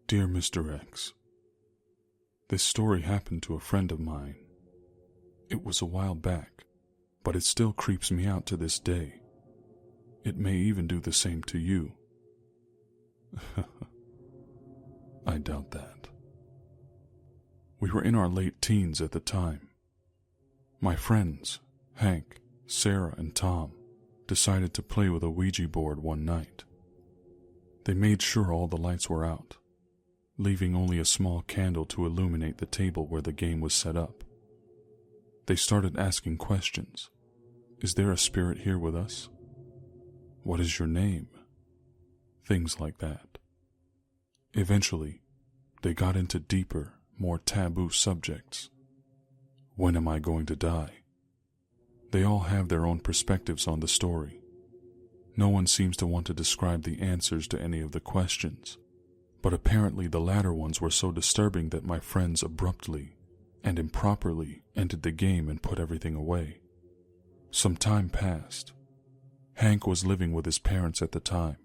Dear Mr. X, this story happened to a friend of mine. It was a while back, but it still creeps me out to this day. It may even do the same to you. I doubt that. We were in our late teens at the time. My friends, Hank, Sarah, and Tom, decided to play with a Ouija board one night. They made sure all the lights were out, leaving only a small candle to illuminate the table where the game was set up. They started asking questions. Is there a spirit here with us? What is your name? Things like that. Eventually, they got into deeper, more taboo subjects. When am I going to die? They all have their own perspectives on the story. No one seems to want to describe the answers to any of the questions, but apparently the latter ones were so disturbing that my friends abruptly and improperly ended the game and put everything away. Some time passed. Hank was living with his parents at the time,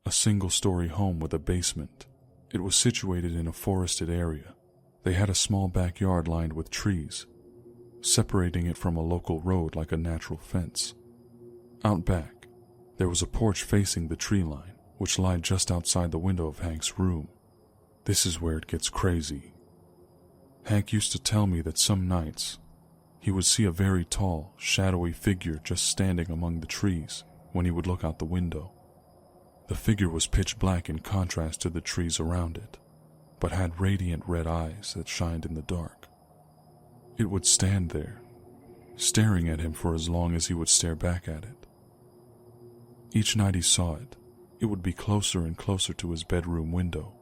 a single-story home with a basement. It was situated in a forested area. They had a small backyard lined with trees, separating it from a local road like a natural fence. Out back, there was a porch facing the tree line, which lied just outside the window of Hank's room. This is where it gets crazy. Hank used to tell me that some nights, he would see a very tall, shadowy figure just standing among the trees when he would look out the window. The figure was pitch black in contrast to the trees around it, but had radiant red eyes that shined in the dark. It would stand there, staring at him for as long as he would stare back at it. Each night he saw it, it would be closer and closer to his bedroom window.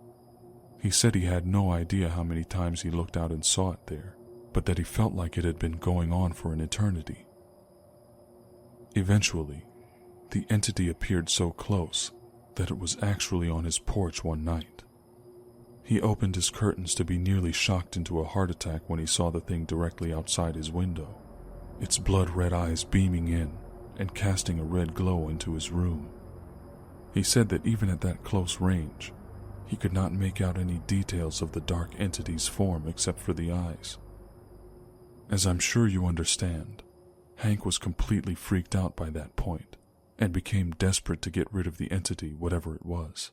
He said he had no idea how many times he looked out and saw it there, but that he felt like it had been going on for an eternity. Eventually, the entity appeared so close that it was actually on his porch one night. He opened his curtains to be nearly shocked into a heart attack when he saw the thing directly outside his window, its blood-red eyes beaming in and casting a red glow into his room. He said that even at that close range, he could not make out any details of the dark entity's form except for the eyes. As I'm sure you understand, Hank was completely freaked out by that point and became desperate to get rid of the entity, whatever it was.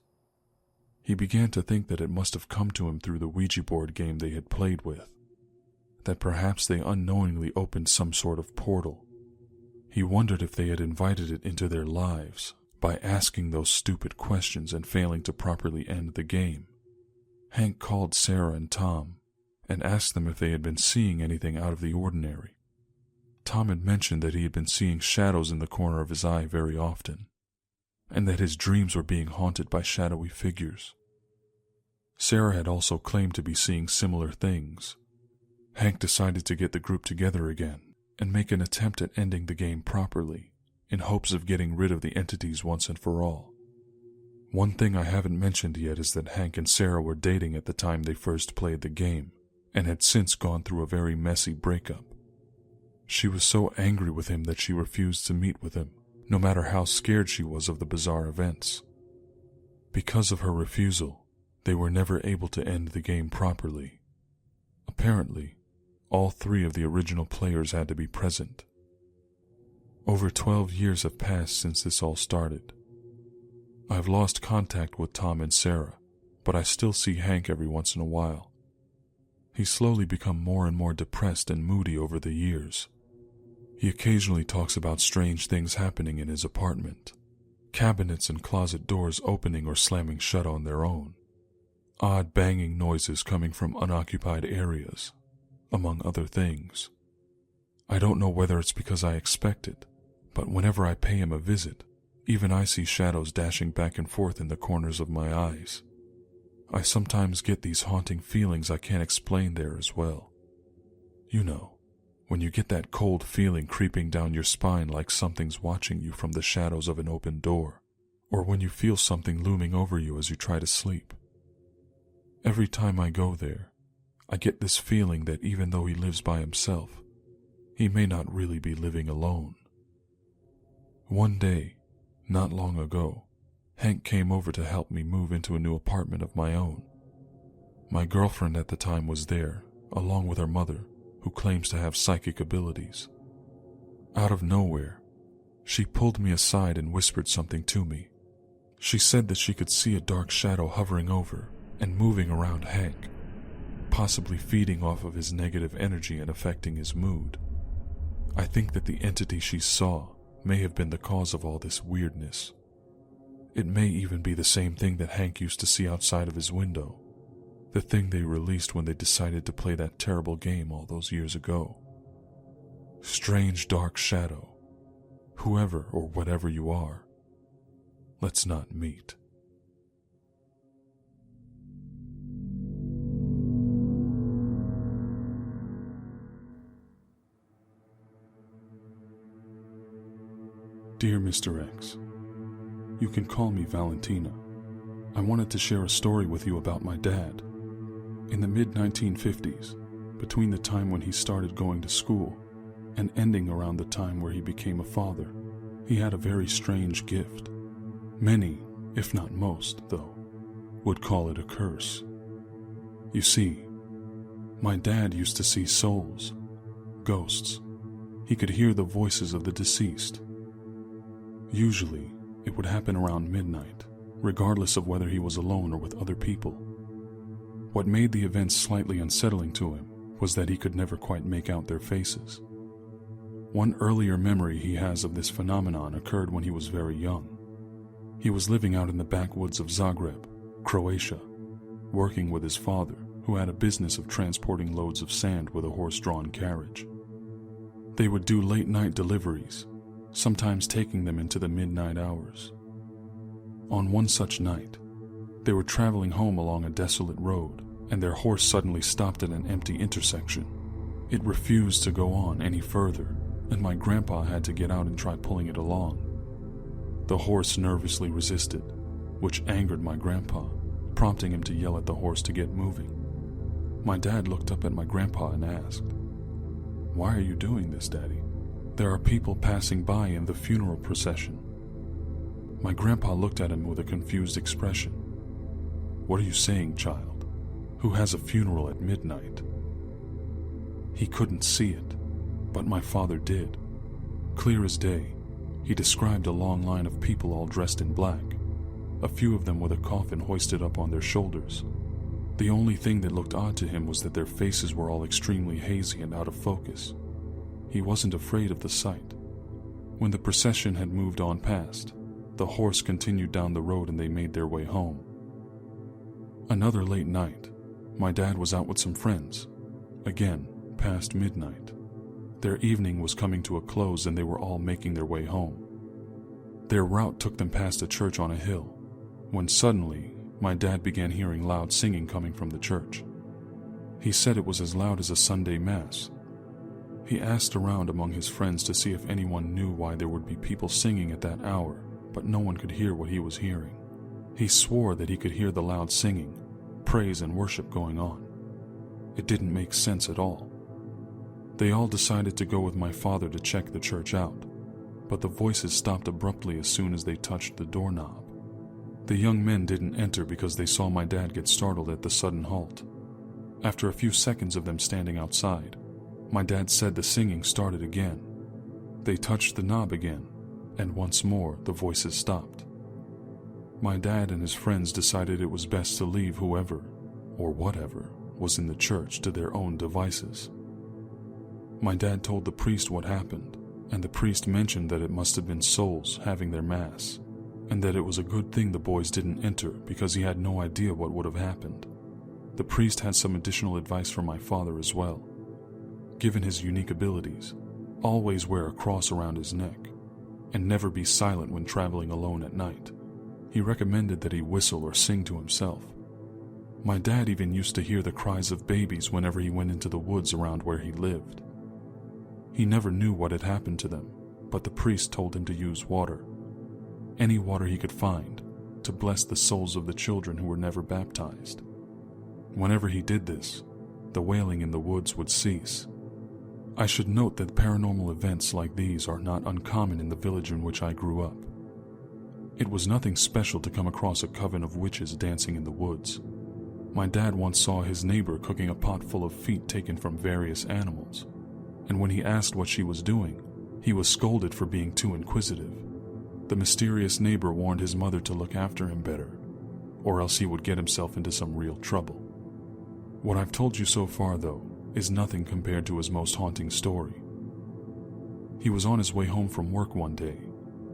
He began to think that it must have come to him through the Ouija board game they had played with, that perhaps they unknowingly opened some sort of portal. He wondered if they had invited it into their lives by asking those stupid questions and failing to properly end the game. Hank called Sarah and Tom and asked them if they had been seeing anything out of the ordinary. Tom had mentioned that he had been seeing shadows in the corner of his eye very often, and that his dreams were being haunted by shadowy figures. Sarah had also claimed to be seeing similar things. Hank decided to get the group together again and make an attempt at ending the game properly, in hopes of getting rid of the entities once and for all. One thing I haven't mentioned yet is that Hank and Sarah were dating at the time they first played the game, and had since gone through a very messy breakup. She was so angry with him that she refused to meet with him, no matter how scared she was of the bizarre events. Because of her refusal, they were never able to end the game properly. Apparently, all 3 of the original players had to be present. Over 12 years have passed since this all started. I've lost contact with Tom and Sarah, but I still see Hank every once in a while. He's slowly become more and more depressed and moody over the years. He occasionally talks about strange things happening in his apartment, cabinets and closet doors opening or slamming shut on their own, odd banging noises coming from unoccupied areas, among other things. I don't know whether it's because I expect it, but whenever I pay him a visit, even I see shadows dashing back and forth in the corners of my eyes. I sometimes get these haunting feelings I can't explain there as well. You know, when you get that cold feeling creeping down your spine like something's watching you from the shadows of an open door, or when you feel something looming over you as you try to sleep. Every time I go there, I get this feeling that even though he lives by himself, he may not really be living alone. One day, not long ago, Hank came over to help me move into a new apartment of my own. My girlfriend at the time was there, along with her mother, who claims to have psychic abilities. Out of nowhere, she pulled me aside and whispered something to me. She said that she could see a dark shadow hovering over and moving around Hank, possibly feeding off of his negative energy and affecting his mood. I think that the entity she saw may have been the cause of all this weirdness. It may even be the same thing that Hank used to see outside of his window, the thing they released when they decided to play that terrible game all those years ago. Strange dark shadow, whoever or whatever you are, let's not meet. Dear Mr. X, you can call me Valentina. I wanted to share a story with you about my dad. In the mid-1950s, between the time when he started going to school and ending around the time where he became a father, he had a very strange gift. Many, if not most, though, would call it a curse. You see, my dad used to see souls, ghosts. He could hear the voices of the deceased. Usually, it would happen around midnight, regardless of whether he was alone or with other people. What made the events slightly unsettling to him was that he could never quite make out their faces. One earlier memory he has of this phenomenon occurred when he was very young. He was living out in the backwoods of Zagreb, Croatia, working with his father, who had a business of transporting loads of sand with a horse-drawn carriage. They would do late-night deliveries, sometimes taking them into the midnight hours. On one such night, they were traveling home along a desolate road, and their horse suddenly stopped at an empty intersection. It refused to go on any further, and my grandpa had to get out and try pulling it along. The horse nervously resisted, which angered my grandpa, prompting him to yell at the horse to get moving. My dad looked up at my grandpa and asked, "Why are you doing this, Daddy? There are people passing by in the funeral procession." My grandpa looked at him with a confused expression. "What are you saying, child? Who has a funeral at midnight?" He couldn't see it, but my father did. Clear as day, he described a long line of people all dressed in black, a few of them with a coffin hoisted up on their shoulders. The only thing that looked odd to him was that their faces were all extremely hazy and out of focus. He wasn't afraid of the sight. When the procession had moved on past, the horse continued down the road and they made their way home. Another late night, my dad was out with some friends, again past midnight. Their evening was coming to a close and they were all making their way home. Their route took them past a church on a hill, when suddenly my dad began hearing loud singing coming from the church. He said it was as loud as a Sunday mass. He asked around among his friends to see if anyone knew why there would be people singing at that hour, but no one could hear what he was hearing. He swore that he could hear the loud singing, praise and worship going on. It didn't make sense at all. They all decided to go with my father to check the church out, but the voices stopped abruptly as soon as they touched the doorknob. The young men didn't enter because they saw my dad get startled at the sudden halt. After a few seconds of them standing outside, my dad said the singing started again. They touched the knob again, and once more the voices stopped. My dad and his friends decided it was best to leave whoever, or whatever, was in the church to their own devices. My dad told the priest what happened, and the priest mentioned that it must have been souls having their mass, and that it was a good thing the boys didn't enter because he had no idea what would have happened. The priest had some additional advice for my father as well. Given his unique abilities, always wear a cross around his neck, and never be silent when traveling alone at night. He recommended that he whistle or sing to himself. My dad even used to hear the cries of babies whenever he went into the woods around where he lived. He never knew what had happened to them, but the priest told him to use water, any water he could find, to bless the souls of the children who were never baptized. Whenever he did this, the wailing in the woods would cease. I should note that paranormal events like these are not uncommon in the village in which I grew up. It was nothing special to come across a coven of witches dancing in the woods. My dad once saw his neighbor cooking a pot full of feet taken from various animals, and when he asked what she was doing, he was scolded for being too inquisitive. The mysterious neighbor warned his mother to look after him better, or else he would get himself into some real trouble. What I've told you so far, though, is nothing compared to his most haunting story. He was on his way home from work one day.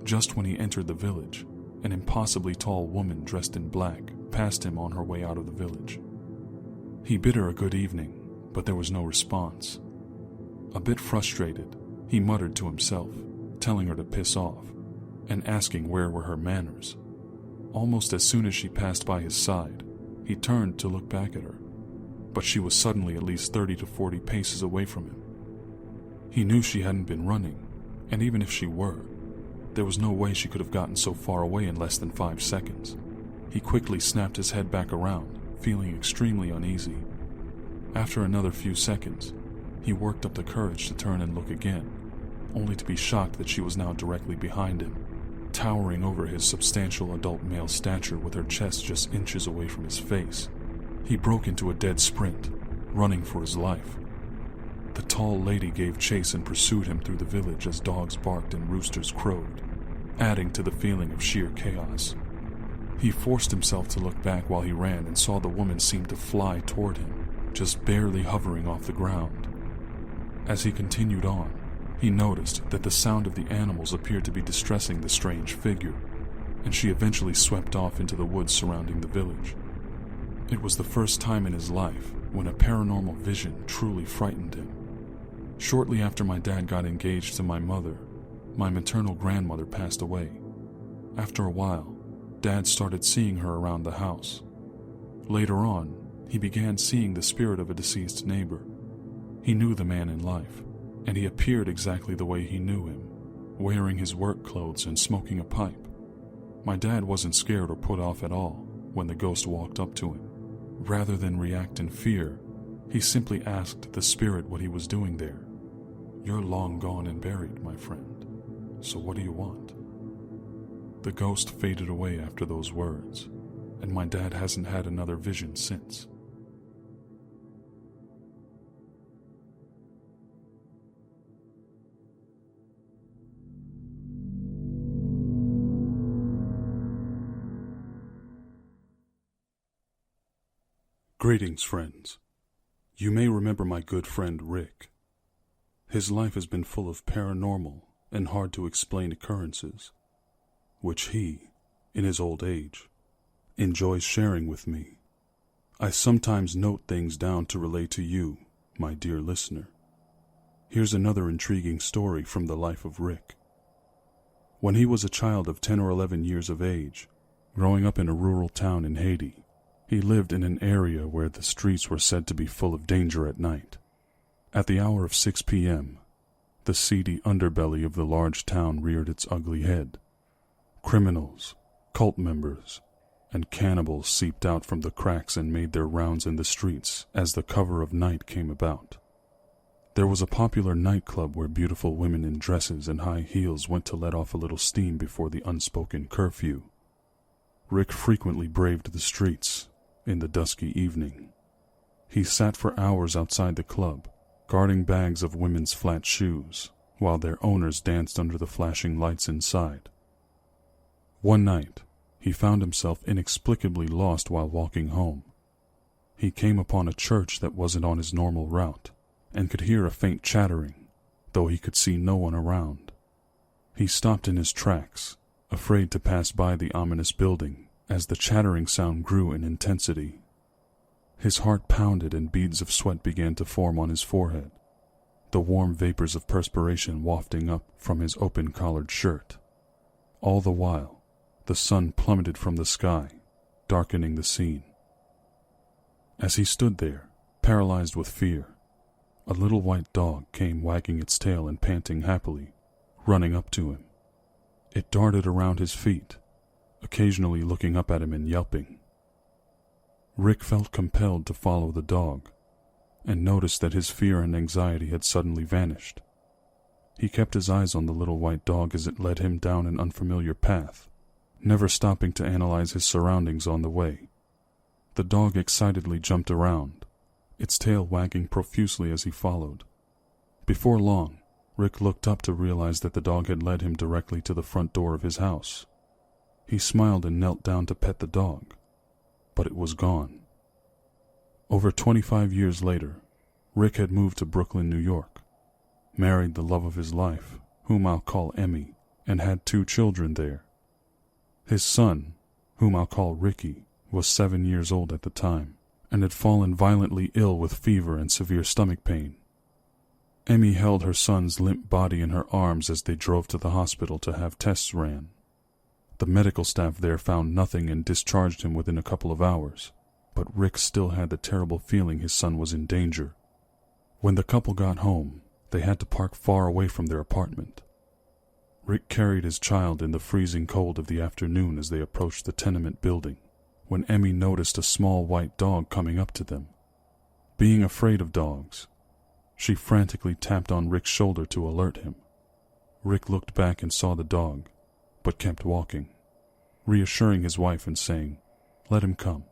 Just when he entered the village, an impossibly tall woman dressed in black passed him on her way out of the village. He bid her a good evening, but there was no response. A bit frustrated, he muttered to himself, telling her to piss off, and asking where were her manners. Almost as soon as she passed by his side, he turned to look back at her, but she was suddenly at least 30 to 40 paces away from him. He knew she hadn't been running, and even if she were, there was no way she could have gotten so far away in less than 5 seconds. He quickly snapped his head back around, feeling extremely uneasy. After another few seconds, he worked up the courage to turn and look again, only to be shocked that she was now directly behind him, towering over his substantial adult male stature with her chest just inches away from his face. He broke into a dead sprint, running for his life. The tall lady gave chase and pursued him through the village as dogs barked and roosters crowed, adding to the feeling of sheer chaos. He forced himself to look back while he ran and saw the woman seem to fly toward him, just barely hovering off the ground. As he continued on, he noticed that the sound of the animals appeared to be distressing the strange figure, and she eventually swept off into the woods surrounding the village. It was the first time in his life when a paranormal vision truly frightened him. Shortly after my dad got engaged to my mother, my maternal grandmother passed away. After a while, Dad started seeing her around the house. Later on, he began seeing the spirit of a deceased neighbor. He knew the man in life, and he appeared exactly the way he knew him, wearing his work clothes and smoking a pipe. My dad wasn't scared or put off at all when the ghost walked up to him. Rather than react in fear, he simply asked the spirit what he was doing there. "You're long gone and buried, my friend. So what do you want?" The ghost faded away after those words, and my dad hasn't had another vision since. Greetings, friends. You may remember my good friend Rick. His life has been full of paranormal and hard-to-explain occurrences, which he, in his old age, enjoys sharing with me. I sometimes note things down to relay to you, my dear listener. Here's another intriguing story from the life of Rick. When he was a child of 10 or 11 years of age, growing up in a rural town in Haiti, he lived in an area where the streets were said to be full of danger at night. At the hour of 6 p.m., the seedy underbelly of the large town reared its ugly head. Criminals, cult members, and cannibals seeped out from the cracks and made their rounds in the streets as the cover of night came about. There was a popular nightclub where beautiful women in dresses and high heels went to let off a little steam before the unspoken curfew. Rick frequently braved the streets in the dusky evening. He sat for hours outside the club, guarding bags of women's flat shoes, while their owners danced under the flashing lights inside. One night, he found himself inexplicably lost while walking home. He came upon a church that wasn't on his normal route, and could hear a faint chattering, though he could see no one around. He stopped in his tracks, afraid to pass by the ominous building, as the chattering sound grew in intensity. His heart pounded and beads of sweat began to form on his forehead, the warm vapors of perspiration wafting up from his open-collared shirt. All the while, the sun plummeted from the sky, darkening the scene. As he stood there, paralyzed with fear, a little white dog came wagging its tail and panting happily, running up to him. It darted around his feet, occasionally looking up at him and yelping. Rick felt compelled to follow the dog, and noticed that his fear and anxiety had suddenly vanished. He kept his eyes on the little white dog as it led him down an unfamiliar path, never stopping to analyze his surroundings on the way. The dog excitedly jumped around, its tail wagging profusely as he followed. Before long, Rick looked up to realize that the dog had led him directly to the front door of his house. He smiled and knelt down to pet the dog, but it was gone. Over 25 years later, Rick had moved to Brooklyn, New York, married the love of his life, whom I'll call Emmy, and had 2 children there. His son, whom I'll call Ricky, was 7 years old at the time, and had fallen violently ill with fever and severe stomach pain. Emmy held her son's limp body in her arms as they drove to the hospital to have tests ran. The medical staff there found nothing and discharged him within a couple of hours, but Rick still had the terrible feeling his son was in danger. When the couple got home, they had to park far away from their apartment. Rick carried his child in the freezing cold of the afternoon as they approached the tenement building, when Emmy noticed a small white dog coming up to them. Being afraid of dogs, she frantically tapped on Rick's shoulder to alert him. Rick looked back and saw the dog, but kept walking, reassuring his wife and saying, "Let him come."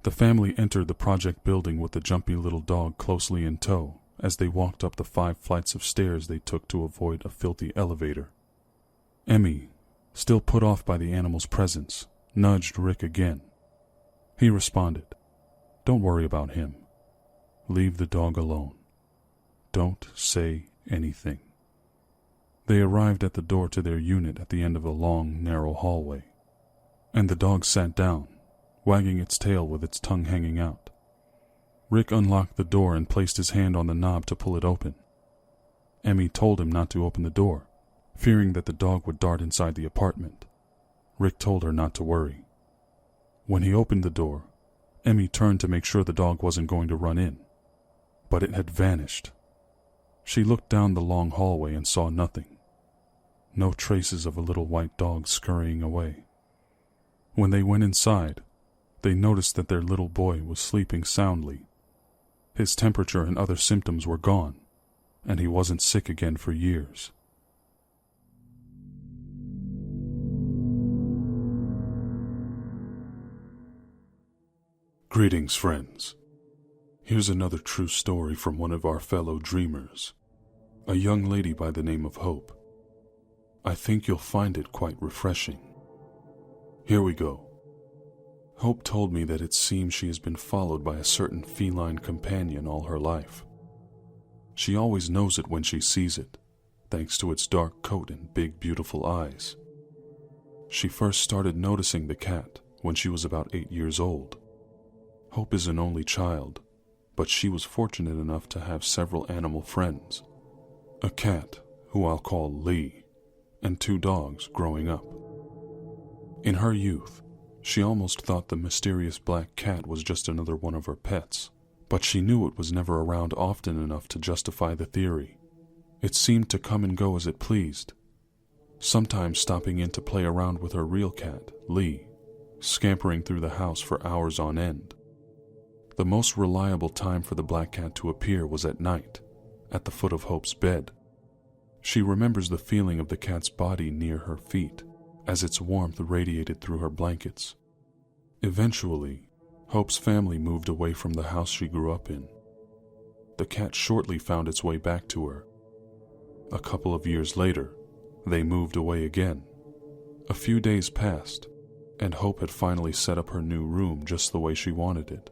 The family entered the project building with the jumpy little dog closely in tow as they walked up the 5 flights of stairs they took to avoid a filthy elevator. Emmy, still put off by the animal's presence, nudged Rick again. He responded, "Don't worry about him. Leave the dog alone. Don't say anything." They arrived at the door to their unit at the end of a long, narrow hallway, and the dog sat down, wagging its tail with its tongue hanging out. Rick unlocked the door and placed his hand on the knob to pull it open. Emmy told him not to open the door, fearing that the dog would dart inside the apartment. Rick told her not to worry. When he opened the door, Emmy turned to make sure the dog wasn't going to run in, but it had vanished. She looked down the long hallway and saw nothing. No traces of a little white dog scurrying away. When they went inside, they noticed that their little boy was sleeping soundly. His temperature and other symptoms were gone, and he wasn't sick again for years. Greetings, friends. Here's another true story from one of our fellow dreamers, a young lady by the name of Hope. I think you'll find it quite refreshing. Here we go. Hope told me that it seems she has been followed by a certain feline companion all her life. She always knows it when she sees it, thanks to its dark coat and big, beautiful eyes. She first started noticing the cat when she was about 8 years old. Hope is an only child, but she was fortunate enough to have several animal friends. A cat, who I'll call Lee, and 2 dogs growing up. In her youth, she almost thought the mysterious black cat was just another one of her pets, but she knew it was never around often enough to justify the theory. It seemed to come and go as it pleased, sometimes stopping in to play around with her real cat, Lee, scampering through the house for hours on end. The most reliable time for the black cat to appear was at night, at the foot of Hope's bed. She remembers the feeling of the cat's body near her feet, as its warmth radiated through her blankets. Eventually, Hope's family moved away from the house she grew up in. The cat shortly found its way back to her. A couple of years later, they moved away again. A few days passed, and Hope had finally set up her new room just the way she wanted it.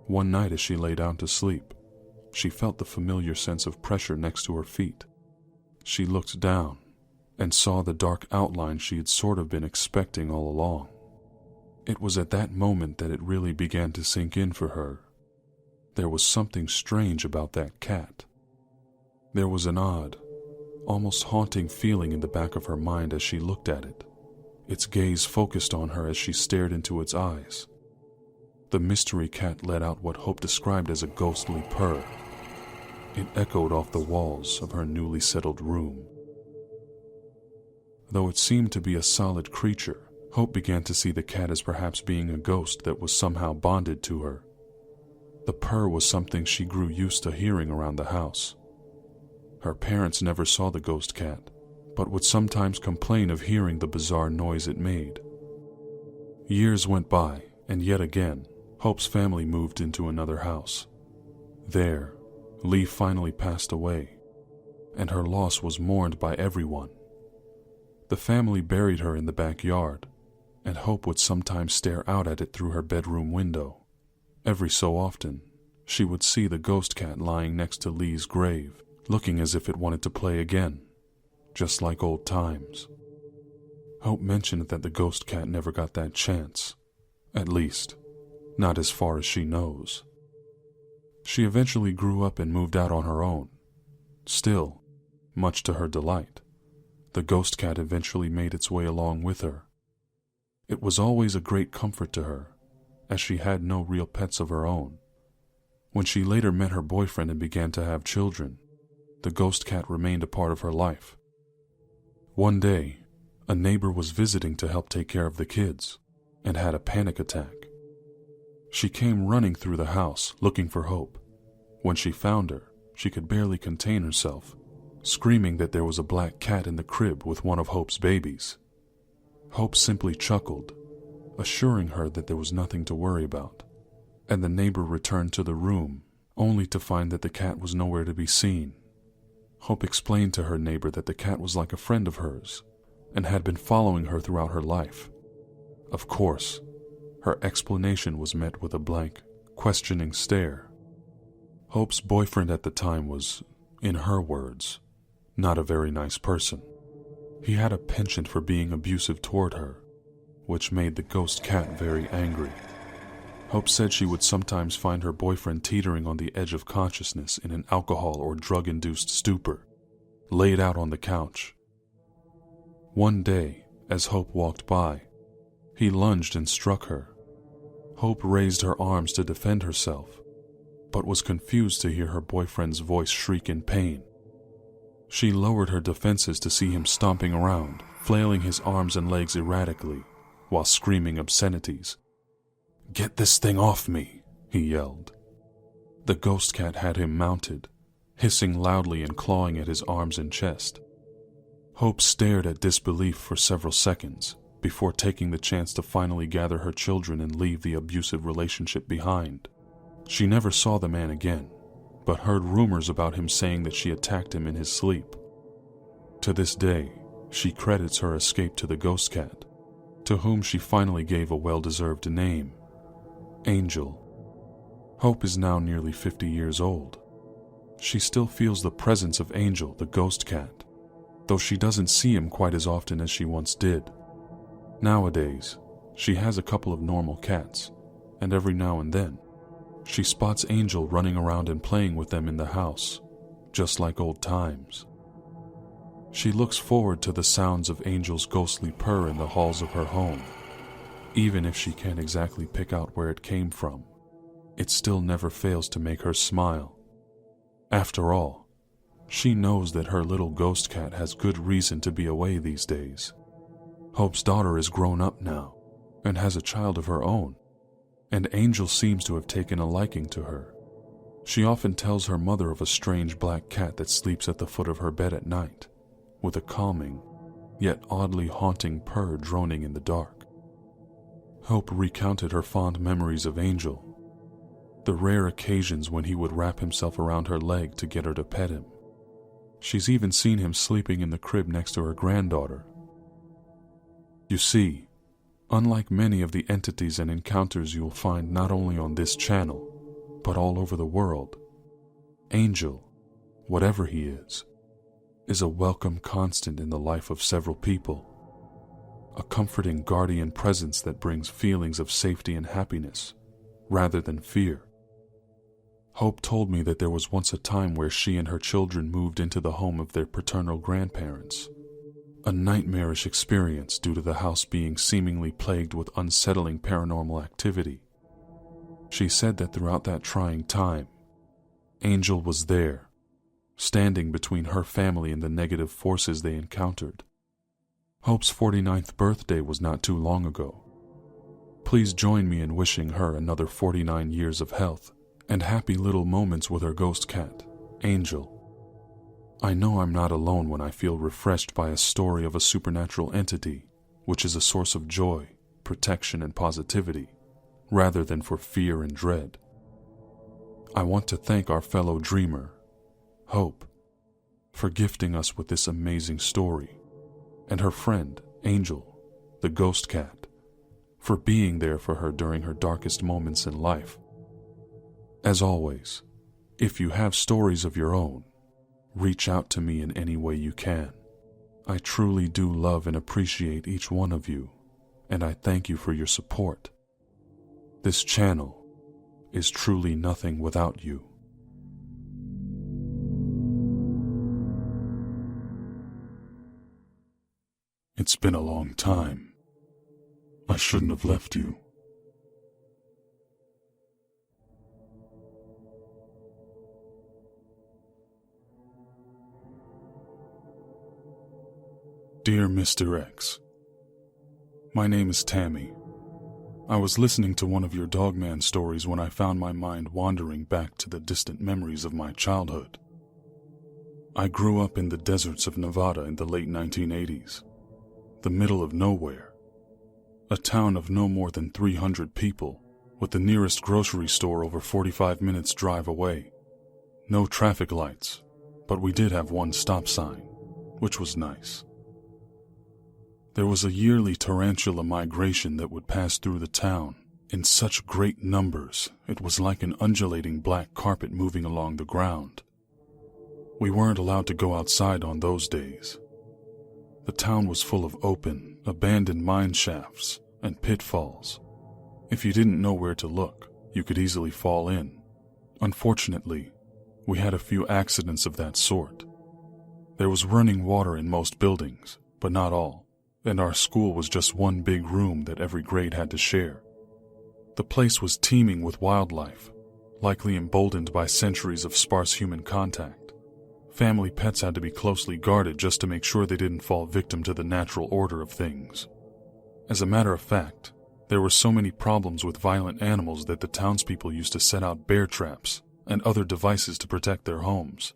One night as she lay down to sleep, she felt the familiar sense of pressure next to her feet. She looked down and saw the dark outline she had sort of been expecting all along. It was at that moment that it really began to sink in for her. There was something strange about that cat. There was an odd, almost haunting feeling in the back of her mind as she looked at it. Its gaze focused on her as she stared into its eyes. The mystery cat let out what Hope described as a ghostly purr. It echoed off the walls of her newly settled room. Though it seemed to be a solid creature, Hope began to see the cat as perhaps being a ghost that was somehow bonded to her. The purr was something she grew used to hearing around the house. Her parents never saw the ghost cat, but would sometimes complain of hearing the bizarre noise it made. Years went by, And yet again, Hope's family moved into another house. There, Lee finally passed away, and her loss was mourned by everyone. The family buried her in the backyard, and Hope would sometimes stare out at it through her bedroom window. Every so often, she would see the ghost cat lying next to Lee's grave, looking as if it wanted to play again, just like old times. Hope mentioned that the ghost cat never got that chance, at least, not as far as she knows. She eventually grew up and moved out on her own. Still, much to her delight, the ghost cat eventually made its way along with her. It was always a great comfort to her, as she had no real pets of her own. When she later met her boyfriend and began to have children, the ghost cat remained a part of her life. One day, a neighbor was visiting to help take care of the kids, and had a panic attack. She came running through the house, looking for Hope. When she found her, she could barely contain herself, screaming that there was a black cat in the crib with one of Hope's babies. Hope simply chuckled, assuring her that there was nothing to worry about, and the neighbor returned to the room, only to find that the cat was nowhere to be seen. Hope explained to her neighbor that the cat was like a friend of hers, and had been following her throughout her life. Of course, her explanation was met with a blank, questioning stare. Hope's boyfriend at the time was, in her words, not a very nice person. He had a penchant for being abusive toward her, which made the ghost cat very angry. Hope said she would sometimes find her boyfriend teetering on the edge of consciousness in an alcohol or drug-induced stupor, laid out on the couch. One day, as Hope walked by, he lunged and struck her. Hope raised her arms to defend herself, but was confused to hear her boyfriend's voice shriek in pain. She lowered her defenses to see him stomping around, flailing his arms and legs erratically, while screaming obscenities. "Get this thing off me," he yelled. The ghost cat had him mounted, hissing loudly and clawing at his arms and chest. Hope stared at disbelief for several seconds, before taking the chance to finally gather her children and leave the abusive relationship behind. She never saw the man again, but heard rumors about him saying that she attacked him in his sleep. To this day, she credits her escape to the ghost cat, to whom she finally gave a well-deserved name, Angel. Hope is now nearly 50 years old. She still feels the presence of Angel, the ghost cat, though she doesn't see him quite as often as she once did. Nowadays, she has a couple of normal cats, and every now and then, she spots Angel running around and playing with them in the house, just like old times. She looks forward to the sounds of Angel's ghostly purr in the halls of her home. Even if she can't exactly pick out where it came from, it still never fails to make her smile. After all, she knows that her little ghost cat has good reason to be away these days. Hope's daughter is grown up now, and has a child of her own, and Angel seems to have taken a liking to her. She often tells her mother of a strange black cat that sleeps at the foot of her bed at night, with a calming, yet oddly haunting purr droning in the dark. Hope recounted her fond memories of Angel, the rare occasions when he would wrap himself around her leg to get her to pet him. She's even seen him sleeping in the crib next to her granddaughter. You see, unlike many of the entities and encounters you'll find not only on this channel, but all over the world, Angel, whatever he is a welcome constant in the life of several people. A comforting guardian presence that brings feelings of safety and happiness, rather than fear. Hope told me that there was once a time where she and her children moved into the home of their paternal grandparents. A nightmarish experience due to the house being seemingly plagued with unsettling paranormal activity. She said that throughout that trying time, Angel was there, standing between her family and the negative forces they encountered. Hope's 49th birthday was not too long ago. Please join me in wishing her another 49 years of health and happy little moments with her ghost cat, Angel. I know I'm not alone when I feel refreshed by a story of a supernatural entity, which is a source of joy, protection, and positivity, rather than for fear and dread. I want to thank our fellow dreamer, Hope, for gifting us with this amazing story, and her friend, Angel, the ghost cat, for being there for her during her darkest moments in life. As always, if you have stories of your own, reach out to me in any way you can. I truly do love and appreciate each one of you, and I thank you for your support. This channel is truly nothing without you. It's been a long time. I shouldn't have left you. Dear Mr. X, my name is Tammy. I was listening to one of your Dogman stories when I found my mind wandering back to the distant memories of my childhood. I grew up in the deserts of Nevada in the late 1980s, the middle of nowhere, a town of no more than 300 people, with the nearest grocery store over 45 minutes drive away. No traffic lights, but we did have one stop sign, which was nice. There was a yearly tarantula migration that would pass through the town in such great numbers it was like an undulating black carpet moving along the ground. We weren't allowed to go outside on those days. The town was full of open, abandoned mine shafts and pitfalls. If you didn't know where to look, you could easily fall in. Unfortunately, we had a few accidents of that sort. There was running water in most buildings, but not all, and our school was just one big room that every grade had to share. The place was teeming with wildlife, likely emboldened by centuries of sparse human contact. Family pets had to be closely guarded just to make sure they didn't fall victim to the natural order of things. As a matter of fact, there were so many problems with violent animals that the townspeople used to set out bear traps and other devices to protect their homes.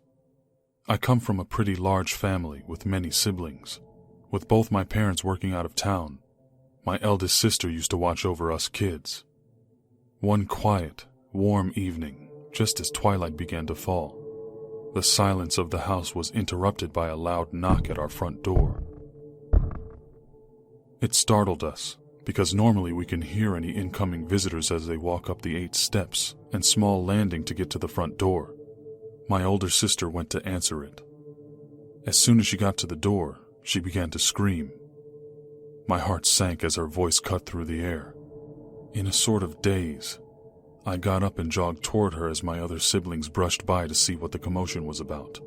I come from a pretty large family with many siblings. With both my parents working out of town, my eldest sister used to watch over us kids. One quiet, warm evening, just as twilight began to fall, the silence of the house was interrupted by a loud knock at our front door. It startled us, because normally we can hear any incoming visitors as they walk up the 8 steps and small landing to get to the front door. My older sister went to answer it. As soon as she got to the door, she began to scream. My heart sank as her voice cut through the air. In a sort of daze, I got up and jogged toward her as my other siblings brushed by to see what the commotion was about.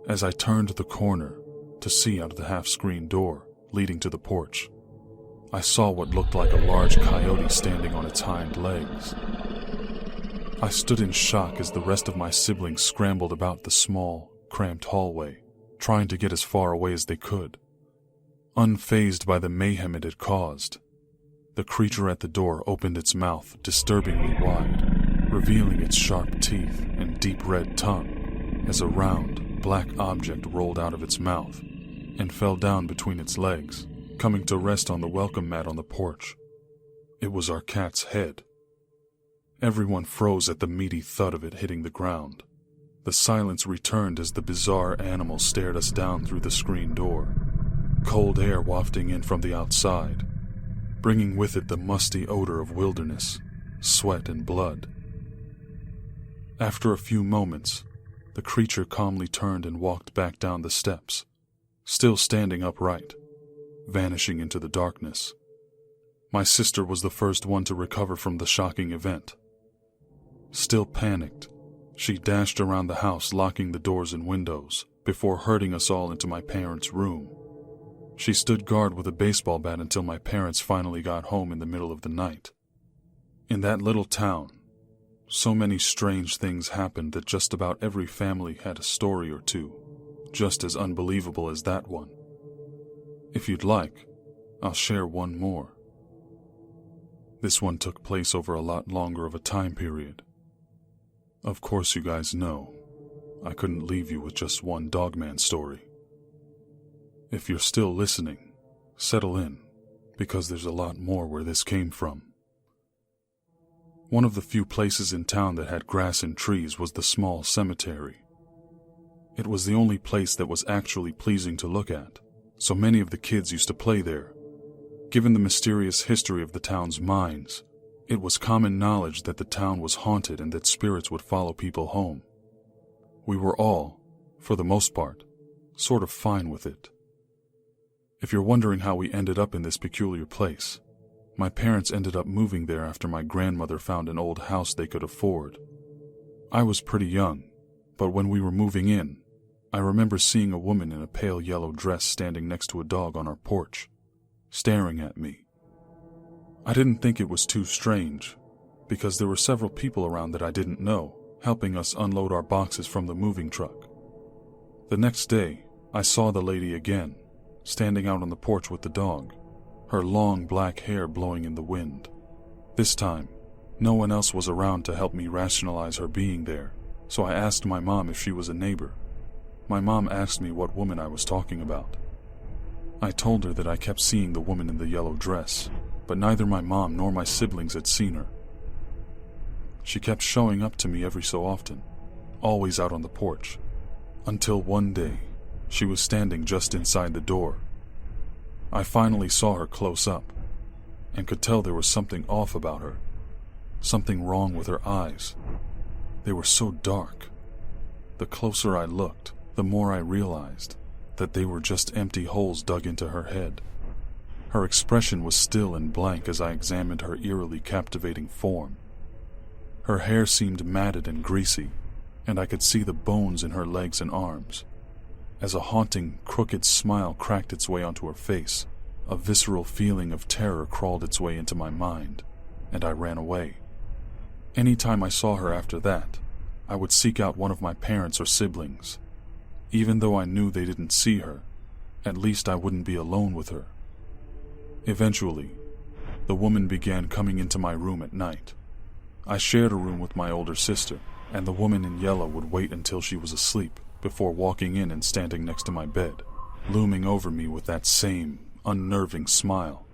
As I turned the corner to see out of the half-screen door leading to the porch, I saw what looked like a large coyote standing on its hind legs. I stood in shock as the rest of my siblings scrambled about the small, cramped hallway, trying to get as far away as they could. Unfazed by the mayhem it had caused, the creature at the door opened its mouth disturbingly wide, revealing its sharp teeth and deep red tongue as a round, black object rolled out of its mouth and fell down between its legs, coming to rest on the welcome mat on the porch. It was our cat's head. Everyone froze at the meaty thud of it hitting the ground. The silence returned as the bizarre animal stared us down through the screen door, cold air wafting in from the outside, bringing with it the musty odor of wilderness, sweat and blood. After a few moments, the creature calmly turned and walked back down the steps, still standing upright, vanishing into the darkness. My sister was the first one to recover from the shocking event. Still panicked, she dashed around the house, locking the doors and windows, before herding us all into my parents' room. She stood guard with a baseball bat until my parents finally got home in the middle of the night. In that little town, so many strange things happened that just about every family had a story or two, just as unbelievable as that one. If you'd like, I'll share one more. This one took place over a lot longer of a time period. Of course, you guys know, I couldn't leave you with just one Dogman story. If you're still listening, settle in, because there's a lot more where this came from. One of the few places in town that had grass and trees was the small cemetery. It was the only place that was actually pleasing to look at, so many of the kids used to play there. Given the mysterious history of the town's mines, it was common knowledge that the town was haunted and that spirits would follow people home. We were all, for the most part, sort of fine with it. If you're wondering how we ended up in this peculiar place, my parents ended up moving there after my grandmother found an old house they could afford. I was pretty young, but when we were moving in, I remember seeing a woman in a pale yellow dress standing next to a dog on our porch, staring at me. I didn't think it was too strange, because there were several people around that I didn't know, helping us unload our boxes from the moving truck. The next day, I saw the lady again, standing out on the porch with the dog, her long black hair blowing in the wind. This time, no one else was around to help me rationalize her being there, so I asked my mom if she was a neighbor. My mom asked me what woman I was talking about. I told her that I kept seeing the woman in the yellow dress, but neither my mom nor my siblings had seen her. She kept showing up to me every so often, always out on the porch, until one day, she was standing just inside the door. I finally saw her close up, and could tell there was something off about her, something wrong with her eyes. They were so dark. The closer I looked, the more I realized that they were just empty holes dug into her head. Her expression was still and blank as I examined her eerily captivating form. Her hair seemed matted and greasy, and I could see the bones in her legs and arms. As a haunting, crooked smile cracked its way onto her face, a visceral feeling of terror crawled its way into my mind, and I ran away. Any time I saw her after that, I would seek out one of my parents or siblings. Even though I knew they didn't see her, at least I wouldn't be alone with her. Eventually, the woman began coming into my room at night. I shared a room with my older sister, and the woman in yellow would wait until she was asleep before walking in and standing next to my bed, looming over me with that same unnerving smile.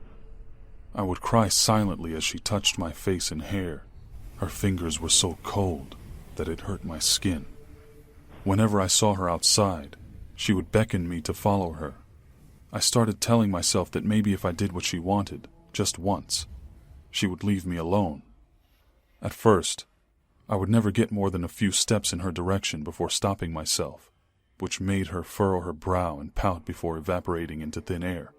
I would cry silently as she touched my face and hair. Her fingers were so cold that it hurt my skin. Whenever I saw her outside, she would beckon me to follow her. I started telling myself that maybe if I did what she wanted, just once, she would leave me alone. At first, I would never get more than a few steps in her direction before stopping myself, which made her furrow her brow and pout before evaporating into thin air.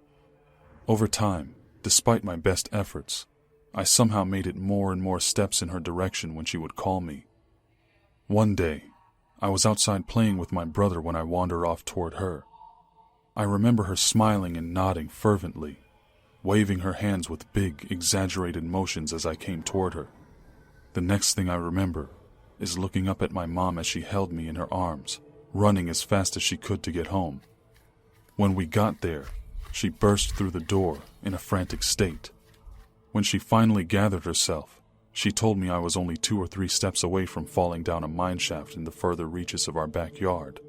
Over time, despite my best efforts, I somehow made it more and more steps in her direction when she would call me. One day, I was outside playing with my brother when I wandered off toward her. I remember her smiling and nodding fervently, waving her hands with big, exaggerated motions as I came toward her. The next thing I remember is looking up at my mom as she held me in her arms, running as fast as she could to get home. When we got there, she burst through the door in a frantic state. When she finally gathered herself, she told me I was only 2 or 3 steps away from falling down a mine shaft in the further reaches of our backyard.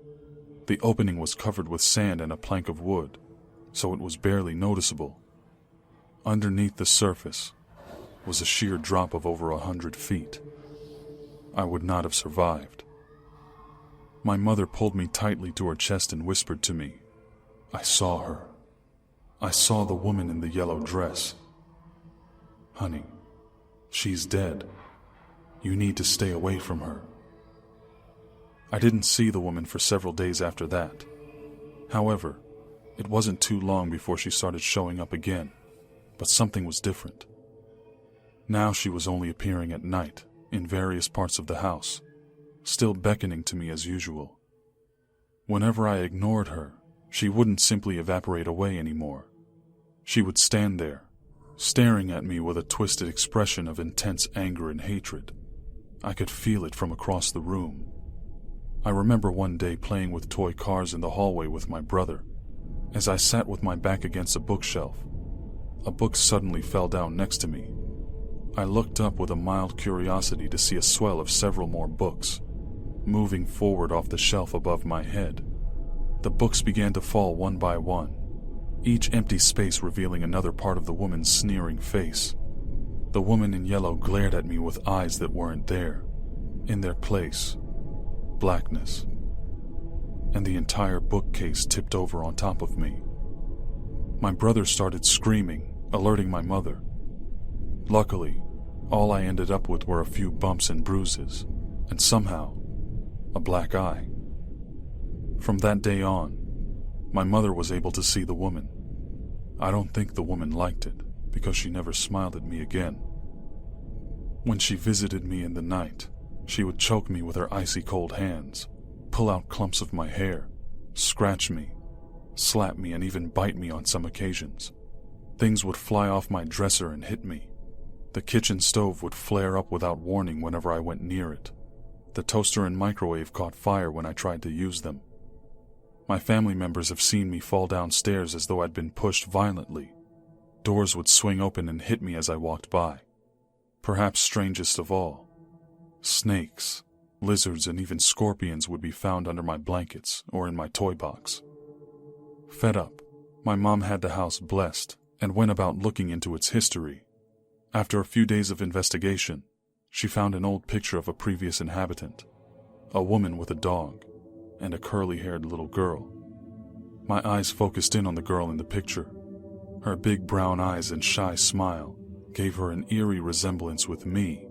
The opening was covered with sand and a plank of wood, so it was barely noticeable. Underneath the surface was a sheer drop of over 100 feet. I would not have survived. My mother pulled me tightly to her chest and whispered to me, "I saw her. I saw the woman in the yellow dress. Honey, she's dead. You need to stay away from her." I didn't see the woman for several days after that. However, it wasn't too long before she started showing up again, but something was different. Now she was only appearing at night in various parts of the house, still beckoning to me as usual. Whenever I ignored her, she wouldn't simply evaporate away anymore. She would stand there, staring at me with a twisted expression of intense anger and hatred. I could feel it from across the room. I remember one day playing with toy cars in the hallway with my brother. As I sat with my back against a bookshelf, a book suddenly fell down next to me. I looked up with a mild curiosity to see a swell of several more books, moving forward off the shelf above my head. The books began to fall one by one, each empty space revealing another part of the woman's sneering face. The woman in yellow glared at me with eyes that weren't there. In their place, blackness. And the entire bookcase tipped over on top of me. My brother started screaming, alerting my mother. Luckily, all I ended up with were a few bumps and bruises, and somehow, a black eye. From that day on, my mother was able to see the woman. I don't think the woman liked it, because she never smiled at me again. When she visited me in the night, she would choke me with her icy cold hands, pull out clumps of my hair, scratch me, slap me, and even bite me on some occasions. Things would fly off my dresser and hit me. The kitchen stove would flare up without warning whenever I went near it. The toaster and microwave caught fire when I tried to use them. My family members have seen me fall downstairs as though I'd been pushed violently. Doors would swing open and hit me as I walked by. Perhaps strangest of all, snakes, lizards, and even scorpions would be found under my blankets or in my toy box. Fed up, my mom had the house blessed and went about looking into its history. After a few days of investigation, she found an old picture of a previous inhabitant, a woman with a dog, and a curly-haired little girl. My eyes focused in on the girl in the picture. Her big brown eyes and shy smile gave her an eerie resemblance with me.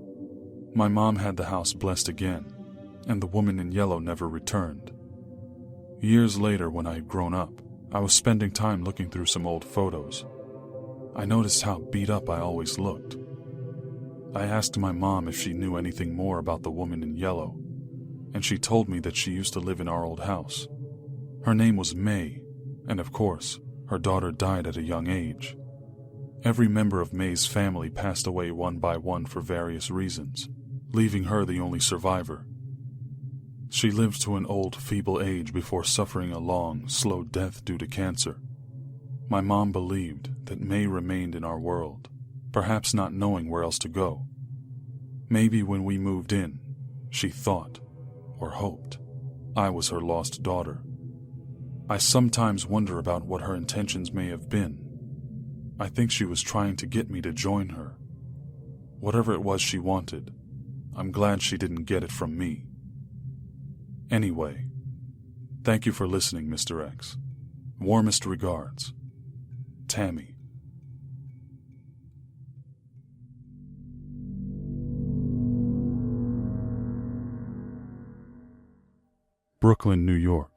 My mom had the house blessed again, and the woman in yellow never returned. Years later, when I had grown up, I was spending time looking through some old photos. I noticed how beat up I always looked. I asked my mom if she knew anything more about the woman in yellow, and she told me that she used to live in our old house. Her name was May, and of course, her daughter died at a young age. Every member of May's family passed away one by one for various reasons, leaving her the only survivor. She lived to an old, feeble age before suffering a long, slow death due to cancer. My mom believed that May remained in our world, perhaps not knowing where else to go. Maybe when we moved in, she thought, or hoped, I was her lost daughter. I sometimes wonder about what her intentions may have been. I think she was trying to get me to join her. Whatever it was she wanted, I'm glad she didn't get it from me. Anyway, thank you for listening, Mr. X. Warmest regards, Tammy. Brooklyn, New York.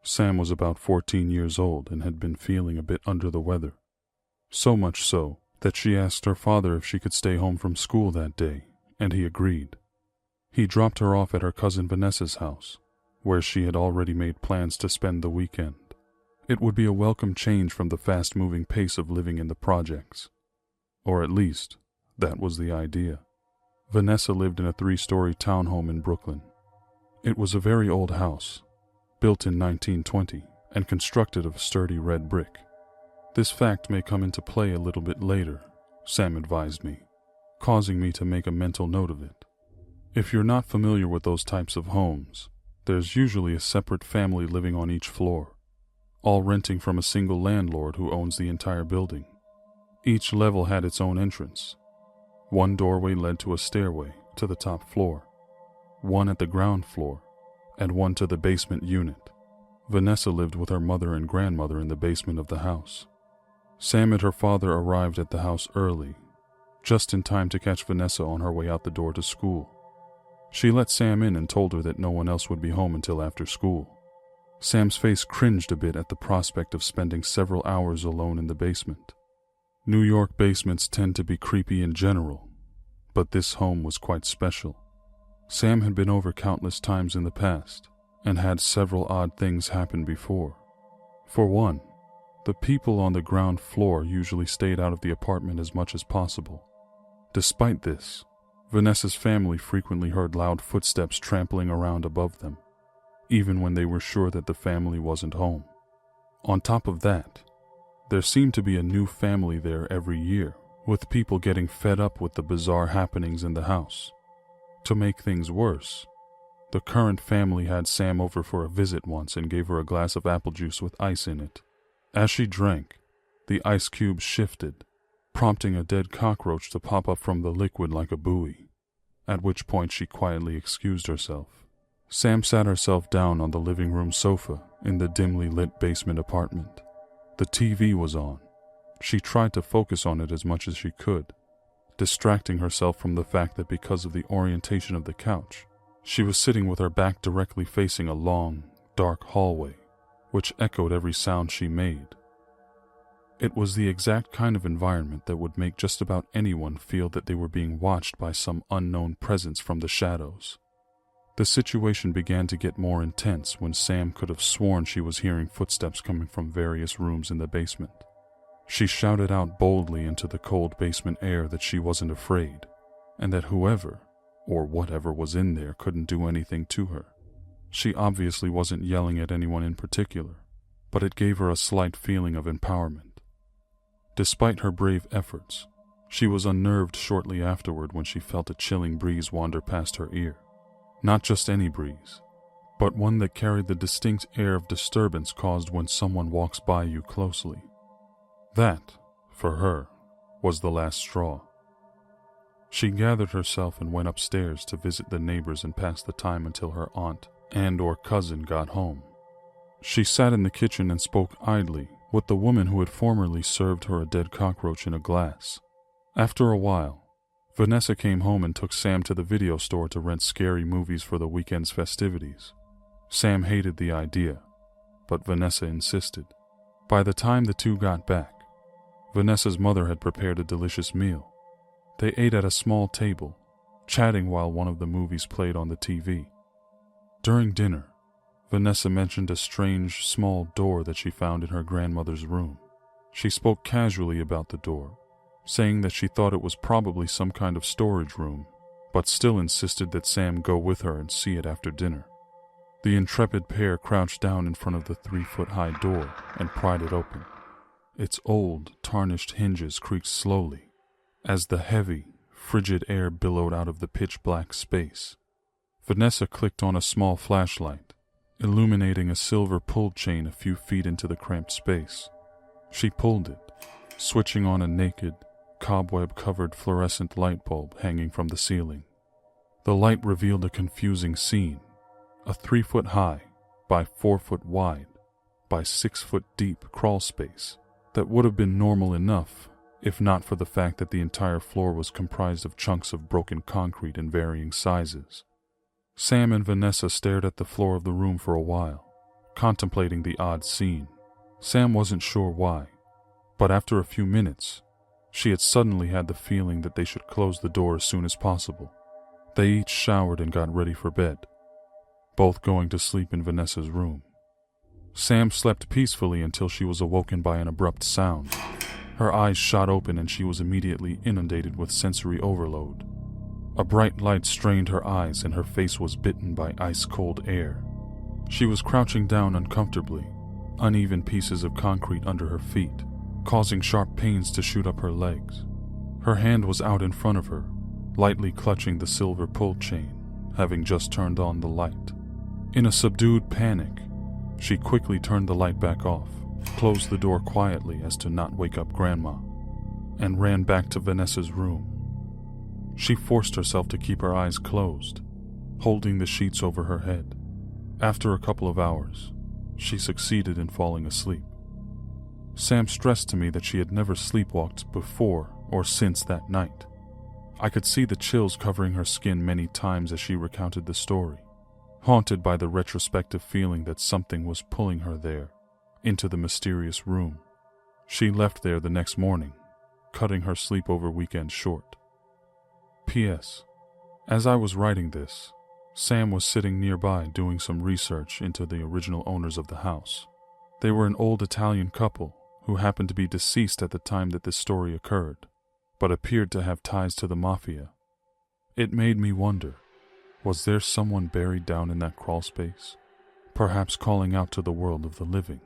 Sam was about 14 years old and had been feeling a bit under the weather. So much so that she asked her father if she could stay home from school that day, and he agreed. He dropped her off at her cousin Vanessa's house, where she had already made plans to spend the weekend. It would be a welcome change from the fast-moving pace of living in the projects. Or at least, that was the idea. Vanessa lived in a 3-story townhome in Brooklyn. It was a very old house, built in 1920 and constructed of sturdy red brick. This fact may come into play a little bit later, Sam advised me, causing me to make a mental note of it. If you're not familiar with those types of homes, there's usually a separate family living on each floor, all renting from a single landlord who owns the entire building. Each level had its own entrance. One doorway led to a stairway to the top floor, one at the ground floor, and one to the basement unit. Vanessa lived with her mother and grandmother in the basement of the house. Sam and her father arrived at the house early, just in time to catch Vanessa on her way out the door to school. She let Sam in and told her that no one else would be home until after school. Sam's face cringed a bit at the prospect of spending several hours alone in the basement. New York basements tend to be creepy in general, but this home was quite special. Sam had been over countless times in the past, and had several odd things happen before. For one, the people on the ground floor usually stayed out of the apartment as much as possible. Despite this, Vanessa's family frequently heard loud footsteps trampling around above them, even when they were sure that the family wasn't home. On top of that, there seemed to be a new family there every year, with people getting fed up with the bizarre happenings in the house. To make things worse, the current family had Sam over for a visit once and gave her a glass of apple juice with ice in it. As she drank, the ice cubes shifted, prompting a dead cockroach to pop up from the liquid like a buoy, at which point she quietly excused herself. Sam sat herself down on the living room sofa in the dimly lit basement apartment. The TV was on. She tried to focus on it as much as she could, distracting herself from the fact that because of the orientation of the couch, she was sitting with her back directly facing a long, dark hallway, which echoed every sound she made. It was the exact kind of environment that would make just about anyone feel that they were being watched by some unknown presence from the shadows. The situation began to get more intense when Sam could have sworn she was hearing footsteps coming from various rooms in the basement. She shouted out boldly into the cold basement air that she wasn't afraid, and that whoever or whatever was in there couldn't do anything to her. She obviously wasn't yelling at anyone in particular, but it gave her a slight feeling of empowerment. Despite her brave efforts, she was unnerved shortly afterward when she felt a chilling breeze wander past her ear. Not just any breeze, but one that carried the distinct air of disturbance caused when someone walks by you closely. That, for her, was the last straw. She gathered herself and went upstairs to visit the neighbors and pass the time until her aunt and/or cousin got home. She sat in the kitchen and spoke idly with the woman who had formerly served her a dead cockroach in a glass. After a while, Vanessa came home and took Sam to the video store to rent scary movies for the weekend's festivities. Sam hated the idea, but Vanessa insisted. By the time the two got back, Vanessa's mother had prepared a delicious meal. They ate at a small table, chatting while one of the movies played on the TV. During dinner, Vanessa mentioned a strange, small door that she found in her grandmother's room. She spoke casually about the door, saying that she thought it was probably some kind of storage room, but still insisted that Sam go with her and see it after dinner. The intrepid pair crouched down in front of the 3-foot-high door and pried it open. Its old, tarnished hinges creaked slowly as the heavy, frigid air billowed out of the pitch-black space. Vanessa clicked on a small flashlight, illuminating a silver pull chain a few feet into the cramped space. She pulled it, switching on a naked, cobweb-covered fluorescent light bulb hanging from the ceiling. The light revealed a confusing scene, a 3-foot-high by 4-foot-wide by 6-foot-deep crawl space that would have been normal enough if not for the fact that the entire floor was comprised of chunks of broken concrete in varying sizes. Sam and Vanessa stared at the floor of the room for a while, contemplating the odd scene. Sam wasn't sure why, but after a few minutes, she had suddenly had the feeling that they should close the door as soon as possible. They each showered and got ready for bed, both going to sleep in Vanessa's room. Sam slept peacefully until she was awoken by an abrupt sound. Her eyes shot open and she was immediately inundated with sensory overload. A bright light strained her eyes and her face was bitten by ice-cold air. She was crouching down uncomfortably, uneven pieces of concrete under her feet, causing sharp pains to shoot up her legs. Her hand was out in front of her, lightly clutching the silver pull chain, having just turned on the light. In a subdued panic, she quickly turned the light back off, closed the door quietly as to not wake up Grandma, and ran back to Vanessa's room. She forced herself to keep her eyes closed, holding the sheets over her head. After a couple of hours, she succeeded in falling asleep. Sam stressed to me that she had never sleepwalked before or since that night. I could see the chills covering her skin many times as she recounted the story, haunted by the retrospective feeling that something was pulling her there, into the mysterious room. She left there the next morning, cutting her sleepover weekend short. P.S. As I was writing this, Sam was sitting nearby doing some research into the original owners of the house. They were an old Italian couple who happened to be deceased at the time that this story occurred, but appeared to have ties to the mafia. It made me wonder, was there someone buried down in that crawl space, perhaps calling out to the world of the living,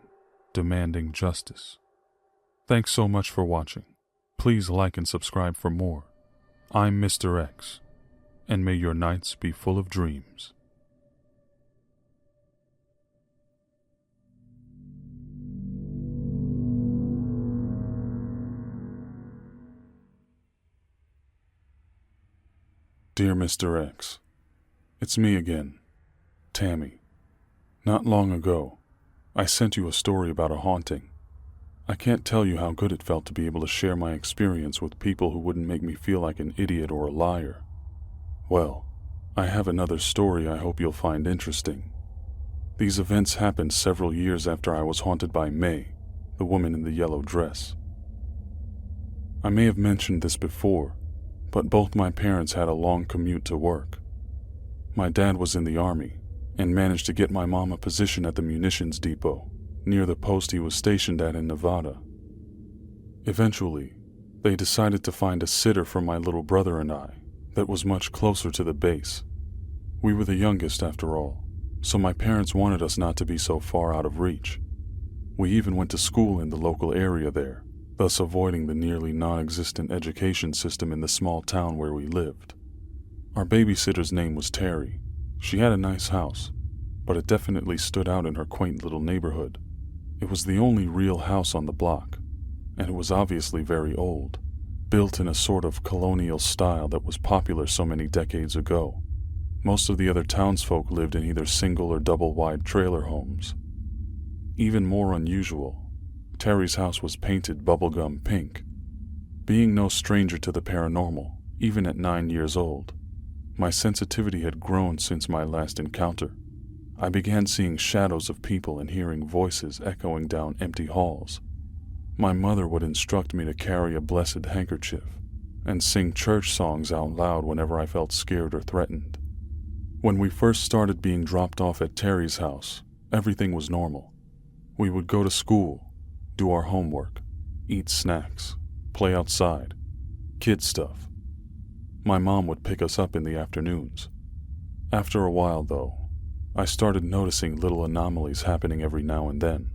demanding justice? Thanks so much for watching. Please like and subscribe for more. I'm Mr. X, and may your nights be full of dreams. Dear Mr. X, it's me again, Tammy. Not long ago, I sent you a story about a haunting. I can't tell you how good it felt to be able to share my experience with people who wouldn't make me feel like an idiot or a liar. Well, I have another story I hope you'll find interesting. These events happened several years after I was haunted by May, the woman in the yellow dress. I may have mentioned this before, but both my parents had a long commute to work. My dad was in the Army and managed to get my mom a position at the munitions depot near the post he was stationed at in Nevada. Eventually, they decided to find a sitter for my little brother and I that was much closer to the base. We were the youngest after all, so my parents wanted us not to be so far out of reach. We even went to school in the local area there, thus avoiding the nearly non-existent education system in the small town where we lived. Our babysitter's name was Terry. She had a nice house, but it definitely stood out in her quaint little neighborhood. It was the only real house on the block, and it was obviously very old, built in a sort of colonial style that was popular so many decades ago. Most of the other townsfolk lived in either single or double-wide trailer homes. Even more unusual, Terry's house was painted bubblegum pink. Being no stranger to the paranormal, even at 9 years old, my sensitivity had grown since my last encounter. I began seeing shadows of people and hearing voices echoing down empty halls. My mother would instruct me to carry a blessed handkerchief and sing church songs out loud whenever I felt scared or threatened. When we first started being dropped off at Terry's house, everything was normal. We would go to school, do our homework, eat snacks, play outside, kid stuff. My mom would pick us up in the afternoons. After a while, though, I started noticing little anomalies happening every now and then.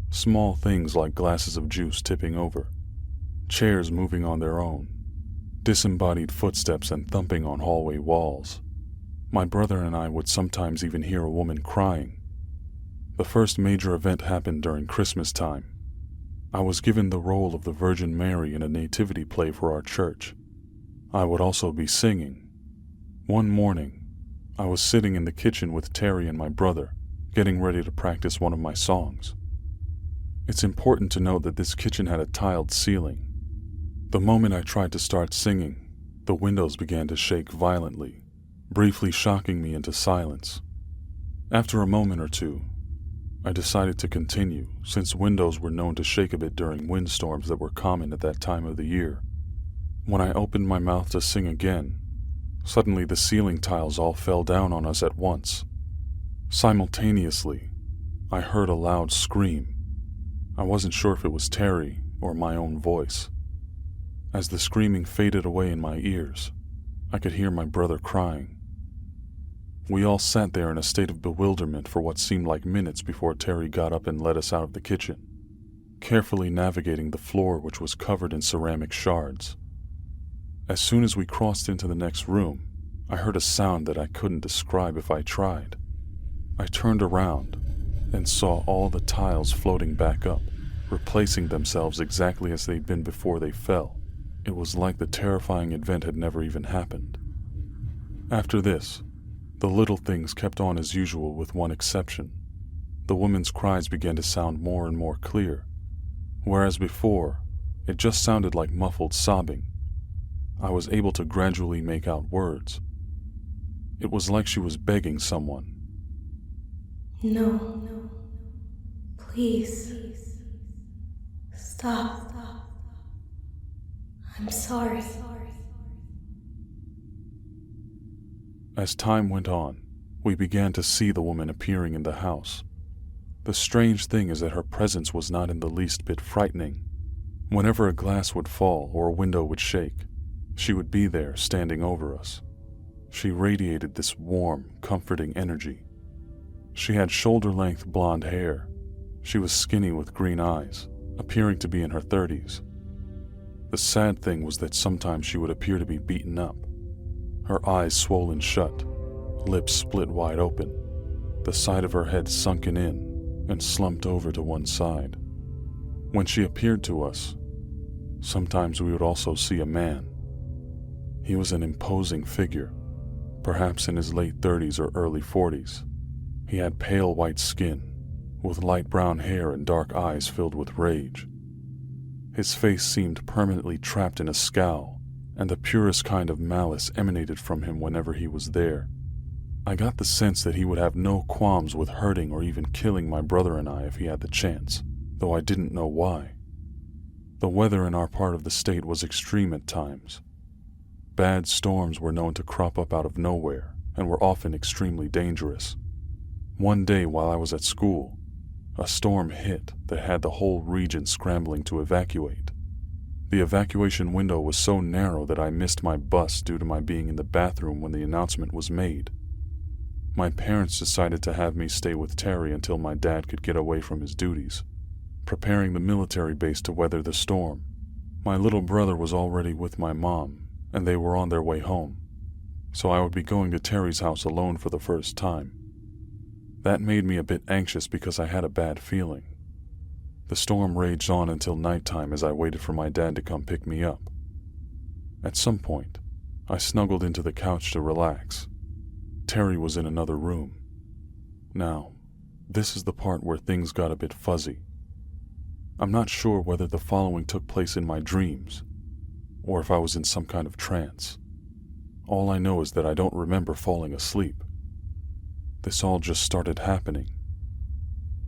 Small things like glasses of juice tipping over, chairs moving on their own, disembodied footsteps and thumping on hallway walls. My brother and I would sometimes even hear a woman crying. The first major event happened during Christmas time. I was given the role of the Virgin Mary in a nativity play for our church. I would also be singing. One morning, I was sitting in the kitchen with Terry and my brother, getting ready to practice one of my songs. It's important to note that this kitchen had a tiled ceiling. The moment I tried to start singing, the windows began to shake violently, briefly shocking me into silence. After a moment or two, I decided to continue, since windows were known to shake a bit during windstorms that were common at that time of the year. When I opened my mouth to sing again, suddenly the ceiling tiles all fell down on us at once. Simultaneously, I heard a loud scream. I wasn't sure if it was Terry or my own voice. As the screaming faded away in my ears, I could hear my brother crying. We all sat there in a state of bewilderment for what seemed like minutes before Terry got up and led us out of the kitchen, carefully navigating the floor which was covered in ceramic shards. As soon as we crossed into the next room, I heard a sound that I couldn't describe if I tried. I turned around and saw all the tiles floating back up, replacing themselves exactly as they'd been before they fell. It was like the terrifying event had never even happened. After this, the little things kept on as usual with one exception. The woman's cries began to sound more and more clear, whereas before, it just sounded like muffled sobbing. I was able to gradually make out words. It was like she was begging someone. No. Please. Stop. I'm sorry. As time went on, we began to see the woman appearing in the house. The strange thing is that her presence was not in the least bit frightening. Whenever a glass would fall or a window would shake, she would be there standing over us. She radiated this warm, comforting energy. She had shoulder-length blonde hair. She was skinny with green eyes, appearing to be in her 30s. The sad thing was that sometimes she would appear to be beaten up, her eyes swollen shut, lips split wide open, the side of her head sunken in and slumped over to one side. When she appeared to us, sometimes we would also see a man. He was an imposing figure, perhaps in his late 30s or early 40s. He had pale white skin, with light brown hair and dark eyes filled with rage. His face seemed permanently trapped in a scowl, and the purest kind of malice emanated from him whenever he was there. I got the sense that he would have no qualms with hurting or even killing my brother and I if he had the chance, though I didn't know why. The weather in our part of the state was extreme at times. Bad storms were known to crop up out of nowhere and were often extremely dangerous. One day while I was at school, a storm hit that had the whole region scrambling to evacuate. The evacuation window was so narrow that I missed my bus due to my being in the bathroom when the announcement was made. My parents decided to have me stay with Terry until my dad could get away from his duties, preparing the military base to weather the storm. My little brother was already with my mom, and they were on their way home, so I would be going to Terry's house alone for the first time. That made me a bit anxious because I had a bad feeling. The storm raged on until nighttime as I waited for my dad to come pick me up. At some point, I snuggled into the couch to relax. Terry was in another room. Now, this is the part where things got a bit fuzzy. I'm not sure whether the following took place in my dreams, or if I was in some kind of trance. All I know is that I don't remember falling asleep. This all just started happening.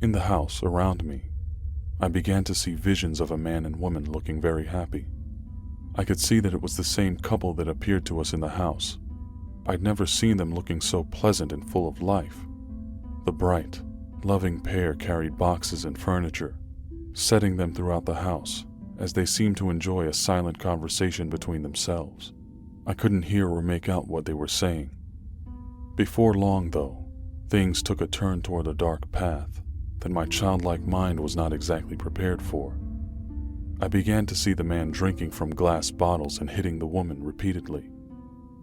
In the house around me, I began to see visions of a man and woman looking very happy. I could see that it was the same couple that appeared to us in the house. I'd never seen them looking so pleasant and full of life. The bright, loving pair carried boxes and furniture, setting them throughout the house, as they seemed to enjoy a silent conversation between themselves. I couldn't hear or make out what they were saying. Before long, though, things took a turn toward a dark path that my childlike mind was not exactly prepared for. I began to see the man drinking from glass bottles and hitting the woman repeatedly.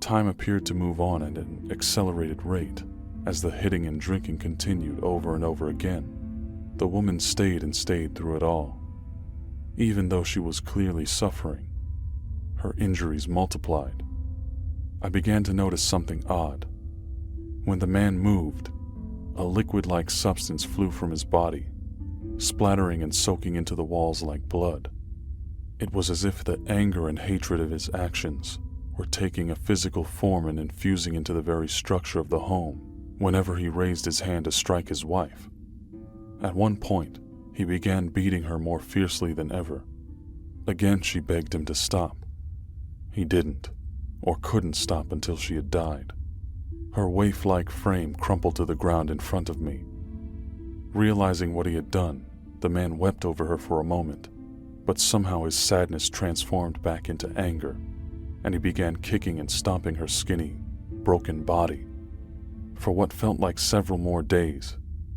Time appeared to move on at an accelerated rate as the hitting and drinking continued over and over again. The woman stayed and stayed through it all. Even though she was clearly suffering, her injuries multiplied. I began to notice something odd. When the man moved, a liquid-like substance flew from his body, splattering and soaking into the walls like blood. It was as if the anger and hatred of his actions were taking a physical form and infusing into the very structure of the home whenever he raised his hand to strike his wife. At one point, he began beating her more fiercely than ever. Again, she begged him to stop. He didn't, or couldn't stop until she had died. Her waif-like frame crumpled to the ground in front of me. Realizing what he had done, the man wept over her for a moment, but somehow his sadness transformed back into anger, and he began kicking and stomping her skinny, broken body. For what felt like several more days,